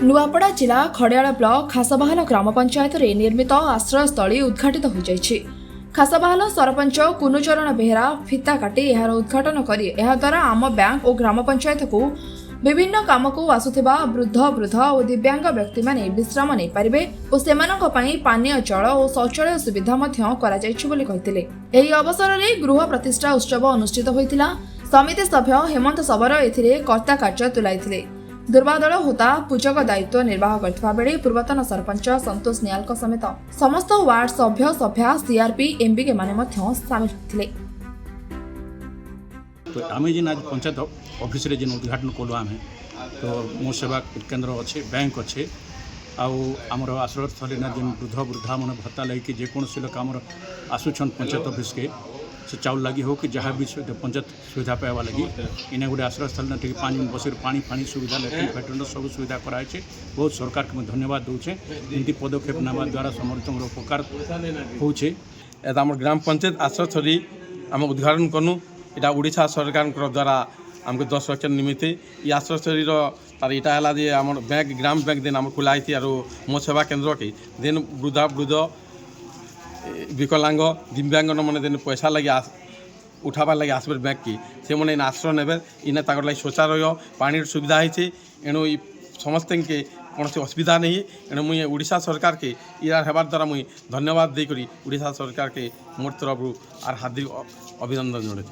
नुआपड़ा जिला खड़ियाला ब्लॉक खासाबाहाल ग्राम पंचायत रे निर्मित आश्रयस्थली उद्घाटित हो जाइछि। खासाबाहाल सरपंच कुनुचरण बेहेरा फिता काटी एहार उद्घाटन करी एहा द्वारा आम बैंक और ग्राम पंचायत को विभिन्न काम को आसुथिबा वृद्ध वृद्ध और दिव्यांग व्यक्ति माने विश्राम नै पारिबे और सेमानक पई पानीय जल और शौचालय सुविधा मध्य करा जाइछि बोली कहिथिले। एही अवसर रे गृह प्रतिष्ठा उत्सव अनुष्ठित होइतिला। समिति सभ्य हेमंत सबर एथिरे कर्ता कार्य तुलाइथिले। दुर्बादल होता पूजक दायित्व निर्वाह करथिबा बेले पूर्वतन सरपंच संतोष नियाल समेत समस्त वार्ड सभ्य सभ्या सीआरपी एमबीके माने मध्य शामिल होथिले। तो आम जेन आज पंचायत ऑफिस रे जेन उद्घाटन कलु आम तो मो सेवा केन्द्र अच्छे बैंक अच्छे आमर आश्रयस्थली जेन वृद्ध वृद्धा मन भत्ता लगे जेकोसी लोक आमर आसुछन पंचायत ऑफिस के से चाउल लगी हो कि जहाँ भी पंचायत सुविधा पाइबा लगी इन्हें गोटे आश्रयस्थल टे 5 मिनट बस पानी फानी सुविधा लैट्रिन फैट्रिन सब सुविधा कराई। बहुत सरकार के धन्यवाद दूचे एमती पदक्षेप नेवा द्वारा समस्त उपकार होचे। आम ग्राम पंचायत आश्रयस्थली आम उद्घाटन करूँ यहाँ ओडिशा सरकार द्वारा आमको 10 लाख निमित्ते ये आश्रयस्थली तार यहाँ है जे आम बैंक ग्राम बैंक दिन आम खोलाई और मो सेवा केन्द्र के दिन वृद्धा वृद्ध विकलांग दिव्यांग मैंने दिन पैसा लगे उठाबार लगे आसबे बैंक की से मैंने आश्रय ने इन्हें ताकर लगे शौचालय पानी सुविधा होती एणु समस्त के कौन असुविधा नहीं एणु मुझे ओडिशा सरकार के यार हेबार द्वारा मुझे धन्यवाद देकर ओडिशा सरकार के मोर तरफ आर हार्दिक अभिनंदन जोड़े।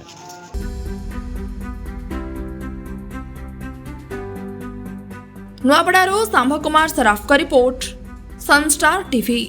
नुआपड़ारू सांभ कुमार सराफ का रिपोर्ट सनस्टार टीवी।